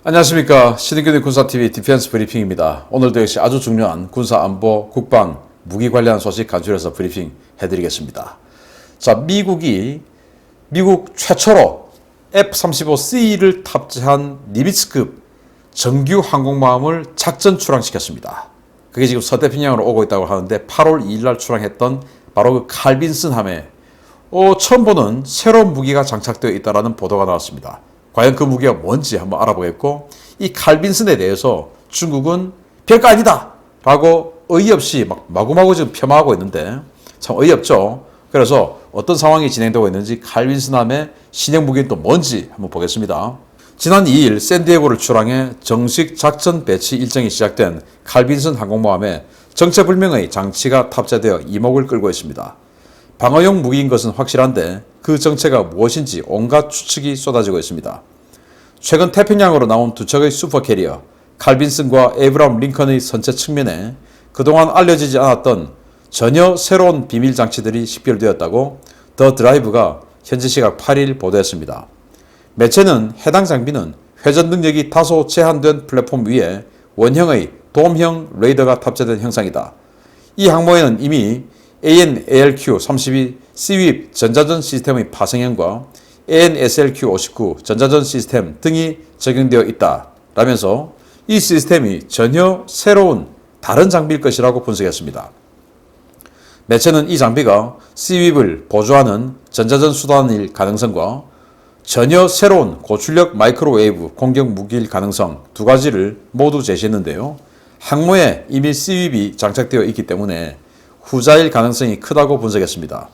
안녕하십니까. 신인균의 군사TV 디펜스 브리핑입니다. 오늘도 역시 아주 중요한 군사안보, 국방, 무기 관련 소식 간추려서 브리핑 해드리겠습니다. 자, 미국 최초로 F-35C를 탑재한 니미츠급 정규 항공모함을 작전 출항시켰습니다. 그게 지금 서태평양으로 오고 있다고 하는데 8월 2일 날 출항했던 바로 그 칼빈슨 함에 처음 보는 새로운 무기가 장착되어 있다는 보도가 나왔습니다. 과연 그 무기가 뭔지 한번 알아보겠고, 이 칼빈슨에 대해서 중국은 별거 아니다 라고 어이없이 마구마구 지금 폄하하고 있는데 참 어이없죠. 그래서 어떤 상황이 진행되고 있는지 칼빈슨함의 신형 무기는 또 뭔지 한번 보겠습니다. 지난 2일 샌디에고를 출항해 정식 작전 배치 일정이 시작된 칼빈슨 항공모함에 정체불명의 장치가 탑재되어 이목을 끌고 있습니다. 방어용 무기인 것은 확실한데 그 정체가 무엇인지 온갖 추측이 쏟아지고 있습니다. 최근 태평양으로 나온 두 척의 슈퍼캐리어 칼빈슨과 에이브람 링컨의 선체 측면에 그동안 알려지지 않았던 전혀 새로운 비밀 장치들이 식별되었다고 더 드라이브가 현지 시각 8일 보도했습니다. 매체는 해당 장비는 회전 능력이 다소 제한된 플랫폼 위에 원형의 돔형 레이더가 탑재된 형상이다. 이 항모에는 이미 AN/ALQ-32 Cwip 전자전 시스템의 파생형과 AN/SLQ-59 전자전 시스템 등이 적용되어 있다 라면서 이 시스템이 전혀 새로운 다른 장비일 것이라고 분석했습니다. 매체는 이 장비가 Cwip을 보조하는 전자전 수단일 가능성과 전혀 새로운 고출력 마이크로웨이브 공격 무기일 가능성 두 가지를 모두 제시했는데요. 항모에 이미 Cwip이 장착되어 있기 때문에 후자일 가능성이 크다고 분석했습니다.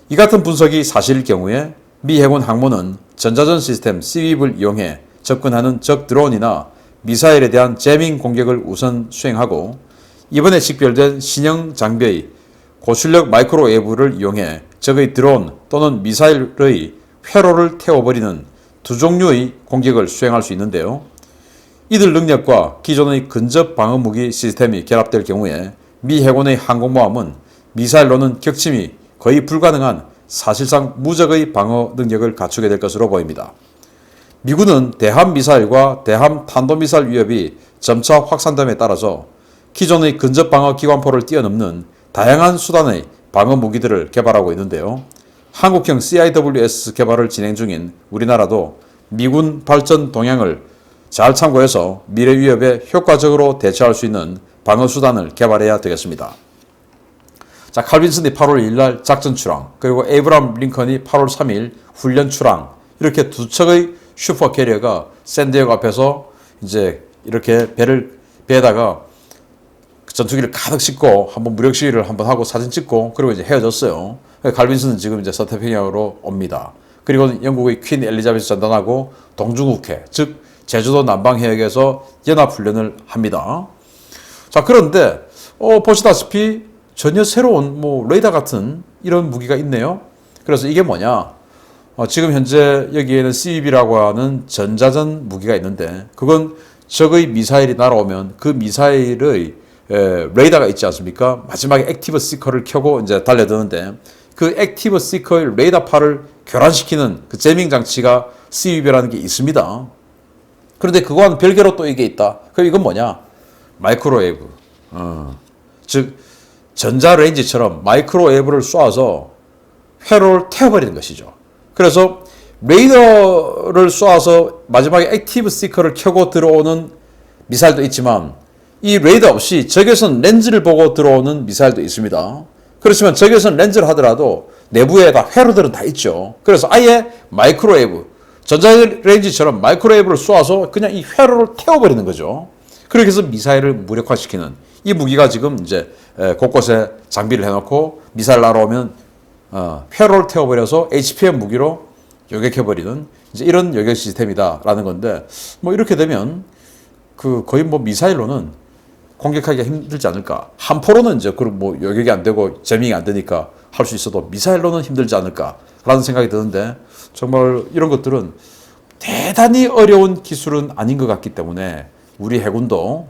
이 같은 분석이 사실일 경우에 미 해군 항모는 전자전 시스템 Cwip을 이용해 접근하는 적 드론이나 미사일에 대한 제밍 공격을 우선 수행하고 이번에 식별된 신형 장비의 고출력 마이크로웨이브를 이용해 적의 드론 또는 미사일의 회로를 태워버리는 두 종류의 공격을 수행할 수 있는데요. 이들 능력과 기존의 근접 방어 무기 시스템이 결합될 경우에 미 해군의 항공모함은 미사일로는 격침이 거의 불가능한 사실상 무적의 방어 능력을 갖추게 될 것으로 보입니다. 미군은 대함 미사일과 대함 탄도미사일 위협이 점차 확산됨에 따라서 기존의 근접 방어 기관포를 뛰어넘는 다양한 수단의 방어 무기들을 개발하고 있는데요. 한국형 CIWS 개발을 진행 중인 우리나라도 미군 발전 동향을 잘 참고해서 미래 위협에 효과적으로 대처할 수 있는 방어 수단을 개발해야 되겠습니다. 자, 칼빈슨이 8월 2일 날 작전 출항, 그리고 에이브람 링컨이 8월 3일 훈련 출항, 이렇게 두 척의 슈퍼 캐리어가 샌디에고 앞에서 이제 이렇게 배에다가 전투기를 가득 싣고 한번 무력 시위를 한번 하고 사진 찍고 그리고 이제 헤어졌어요. 칼빈슨은 지금 이제 서태평양으로 옵니다. 그리고 영국의 퀸 엘리자베스 전단하고 동중국해, 즉 제주도 남방 해역에서 연합훈련을 합니다. 자, 그런데 보시다시피 전혀 새로운 레이더 같은 이런 무기가 있네요. 그래서 이게 뭐냐? 지금 현재 여기에는 Cwip이라고 하는 전자전 무기가 있는데 그건 적의 미사일이 날아오면 그 미사일의 레이더가 있지 않습니까? 마지막에 액티브 시커를 켜고 이제 달려드는데 그 액티브 시커의 레이더파를 교란시키는 그 제밍 장치가 Cwip이라는 게 있습니다. 그런데 그거와는 별개로 또 이게 있다. 그럼 이건 뭐냐? 마이크로웨이브. 즉 전자레인지처럼 마이크로웨이브를 쏘아서 회로를 태워버리는 것이죠. 그래서 레이더를 쏘아서 마지막에 액티브 시커를 켜고 들어오는 미사일도 있지만 이 레이더 없이 적외선 렌즈를 보고 들어오는 미사일도 있습니다. 그렇지만 적외선 렌즈를 하더라도 내부에 다 회로들은 다 있죠. 그래서 아예 마이크로웨이브, 전자레인지처럼 마이크로웨이브를 쏘아서 그냥 이 회로를 태워버리는 거죠. 그렇게 해서 미사일을 무력화시키는 이 무기가 지금 이제 곳곳에 장비를 해놓고 미사일 날아오면 회로를 태워버려서 HPM 무기로 요격해버리는 이제 이런 요격 시스템이다라는 건데 이렇게 되면 거의 미사일로는 공격하기가 힘들지 않을까. 함포로는 이제 요격이 안 되고 제밍이 안 되니까 할 수 있어도 미사일로는 힘들지 않을까라는 생각이 드는데 정말 이런 것들은 대단히 어려운 기술은 아닌 것 같기 때문에 우리 해군도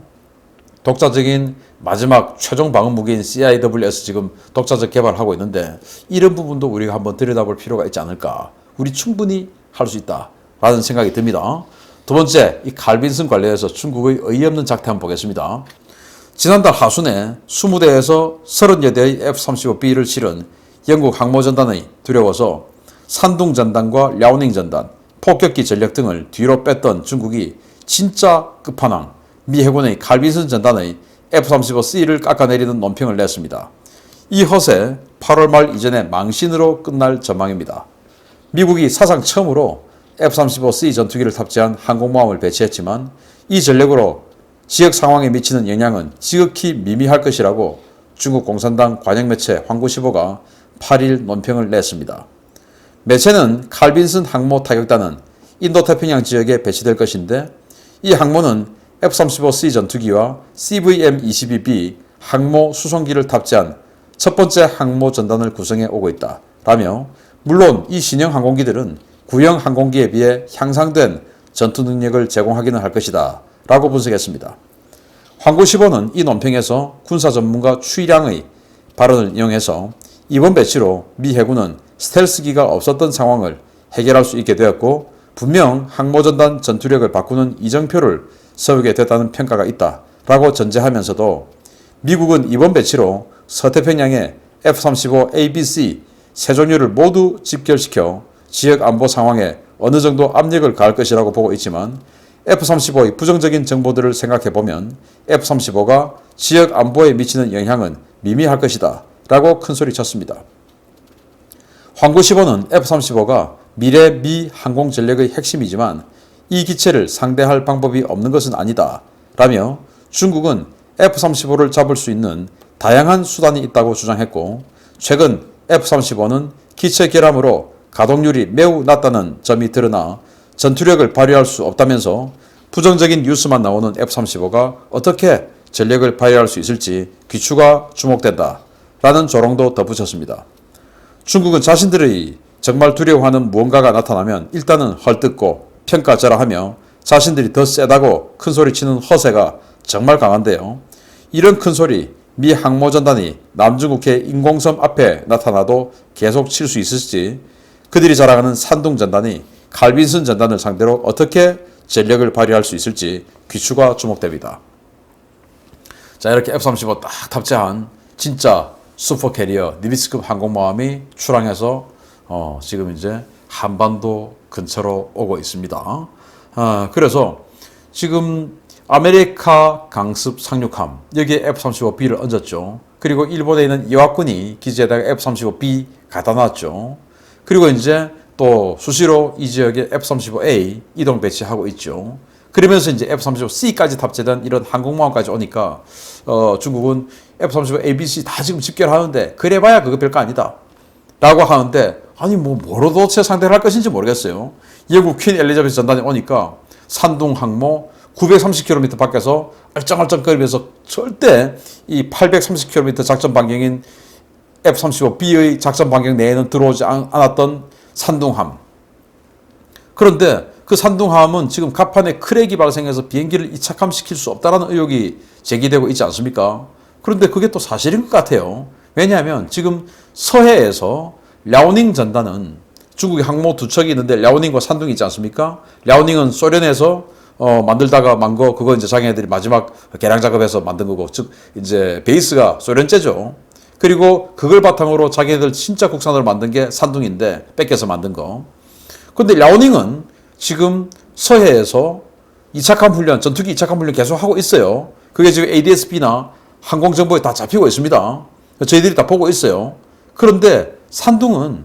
독자적인 마지막 최종 방어 무기인 CIWS 지금 독자적 개발하고 있는데 이런 부분도 우리가 한번 들여다볼 필요가 있지 않을까. 우리 충분히 할 수 있다라는 생각이 듭니다. 두 번째, 이 칼빈슨 관련해서 중국의 어이없는 작태 한번 보겠습니다. 지난달 하순에 20대에서 30여대의 F-35B를 실은 영국 항모전단의 두려워서 산둥전단과 랴오닝전단, 폭격기 전력 등을 뒤로 뺐던 중국이 진짜 끝판왕 미 해군의 칼빈슨 전단의 F-35C를 깎아내리는 논평을 냈습니다. 이 허세 8월 말 이전에 망신으로 끝날 전망입니다. 미국이 사상 처음으로 F-35C 전투기를 탑재한 항공모함을 배치했지만 이 전력으로 지역 상황에 미치는 영향은 지극히 미미할 것이라고 중국 공산당 관영 매체 황구시보가 8일 논평을 냈습니다. 매체는 칼빈슨 항모 타격단은 인도태평양 지역에 배치될 것인데 이 항모는 F-35C 전투기와 CVM-22B 항모 수송기를 탑재한 첫 번째 항모 전단을 구성해 오고 있다 라며 물론 이 신형 항공기들은 구형 항공기에 비해 향상된 전투 능력을 제공하기는 할 것이다 라고 분석했습니다. 황구시보는 이 논평에서 군사 전문가 추이량의 발언을 인용해서 이번 배치로 미 해군은 스텔스기가 없었던 상황을 해결할 수 있게 되었고 분명 항모전단 전투력을 바꾸는 이정표를 세우게 됐다는 평가가 있다 라고 전제하면서도 미국은 이번 배치로 서태평양에 F-35ABC 세 종류를 모두 집결시켜 지역 안보 상황에 어느 정도 압력을 가할 것이라고 보고 있지만 F-35의 부정적인 정보들을 생각해보면 F-35가 지역 안보에 미치는 영향은 미미할 것이다 라고 큰소리쳤습니다. 황구시보는 F-35가 미래 미 항공전력의 핵심이지만 이 기체를 상대할 방법이 없는 것은 아니다 라며 중국은 F-35를 잡을 수 있는 다양한 수단이 있다고 주장했고 최근 F-35는 기체 결함으로 가동률이 매우 낮다는 점이 드러나 전투력을 발휘할 수 없다면서 부정적인 뉴스만 나오는 F-35가 어떻게 전력을 발휘할 수 있을지 귀추가 주목된다 라는 조롱도 덧붙였습니다. 중국은 자신들의 정말 두려워하는 무언가가 나타나면 일단은 헐뜯고 평가절하하며 자신들이 더 세다고 큰소리치는 허세가 정말 강한데요. 이런 큰소리 미 항모전단이 남중국해 인공섬 앞에 나타나도 계속 칠 수 있을지 그들이 자랑하는 산둥전단이 칼빈슨 전단을 상대로 어떻게 전력을 발휘할 수 있을지 귀추가 주목됩니다. 자, 이렇게 F-35 딱 탑재한 진짜 슈퍼캐리어 니미츠급 항공모함이 출항해서 지금 이제 한반도 근처로 오고 있습니다. 그래서 지금 아메리카 강습 상륙함 여기에 F-35B를 얹었죠. 그리고 일본에 있는 이와쿠니 기지에다가 F-35B 갖다 놨죠. 그리고 이제 또 수시로 이 지역에 F-35A 이동 배치하고 있죠. 그러면서 이제 F-35C까지 탑재된 이런 항공모함까지 오니까 중국은 F-35ABC 다 지금 집결하는데 그래봐야 그거 별거 아니다 라고 하는데 아니 뭐로 도대체 상대를 할 것인지 모르겠어요. 영국 퀸 엘리자베스 전단이 오니까 산둥 항모 930km 밖에서 얼쩡얼쩡거리면서 절대 이 830km 작전 반경인 F-35B의 작전 반경 내에는 들어오지 않았던 산둥함. 그런데 그 산둥함은 지금 갑판에 크랙이 발생해서 비행기를 이착함시킬 수 없다는 의혹이 제기되고 있지 않습니까? 그런데 그게 또 사실인 것 같아요. 왜냐하면 지금 서해에서 랴오닝 전단은 중국의 항모 두 척이 있는데 랴오닝과 산둥이 있지 않습니까? 랴오닝은 소련에서 만들다가 만 거, 그거 이제 자기네들이 마지막 개량 작업해서 만든 거고, 즉, 이제 베이스가 소련제죠. 그리고 그걸 바탕으로 자기네들 진짜 국산으로 만든 게 산둥인데, 뺏겨서 만든 거. 근데 랴오닝은 지금 서해에서 이착함 훈련, 전투기 이착함 훈련 계속 하고 있어요. 그게 지금 ADS-B나 항공정보에 다 잡히고 있습니다. 저희들이 다 보고 있어요. 그런데 산둥은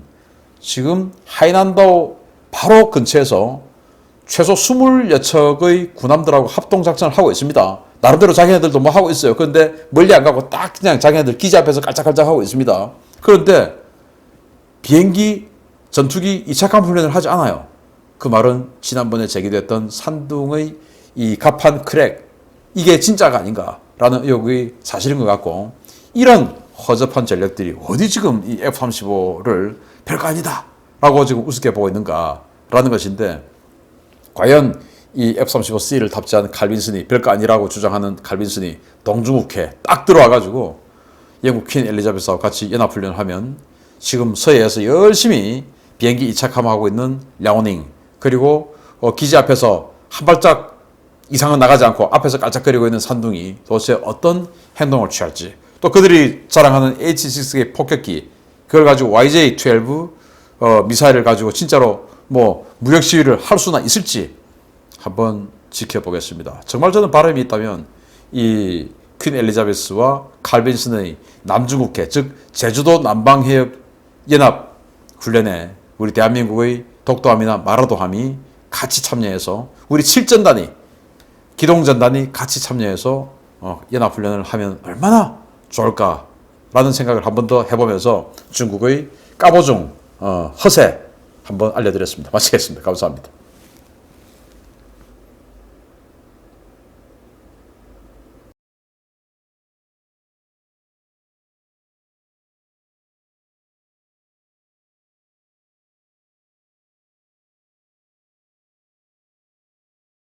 지금 하이난다오 바로 근처에서 최소 20여 척의 군함들하고 합동작전을 하고 있습니다. 나름대로 자기네들도 뭐 하고 있어요. 그런데 멀리 안 가고 딱 그냥 자기네들 기지 앞에서 깔짝깔짝 하고 있습니다. 그런데 비행기, 전투기 이착함 훈련을 하지 않아요. 그 말은 지난번에 제기됐던 산둥의 이 갑판 크랙, 이게 진짜가 아닌가라는 의혹이 사실인 것 같고, 이런 허접한 전력들이 어디 지금 이 F-35를 별거 아니다 라고 지금 우습게 보고 있는가라는 것인데, 과연 이 F-35C를 탑재한 칼빈슨이 별거 아니라고 주장하는 칼빈슨이 동중국해 딱 들어와가지고 영국 퀸 엘리자베스하고 같이 연합훈련을 하면 지금 서해에서 열심히 비행기 이착함하고 있는 랴오닝, 그리고 기지 앞에서 한 발짝 이상은 나가지 않고 앞에서 깔짝거리고 있는 산둥이 도대체 어떤 행동을 취할지, 또 그들이 자랑하는 H-6의 폭격기, 그걸 가지고 YJ-12 미사일을 가지고 진짜로 뭐 무력 시위를 할 수나 있을지 한번 지켜보겠습니다. 정말 저는 바람이 있다면 이 퀸 엘리자베스와 칼 빈슨의 남중국해, 즉 제주도 남방해역 연합 훈련에 우리 대한민국의 독도함이나 마라도함이 같이 참여해서, 우리 7전단이, 기동전단이 같이 참여해서 연합훈련을 하면 얼마나 좋을까라는 생각을 한 번 더 해보면서 중국의 까보중 허세 한번 알려드렸습니다. 마치겠습니다. 감사합니다.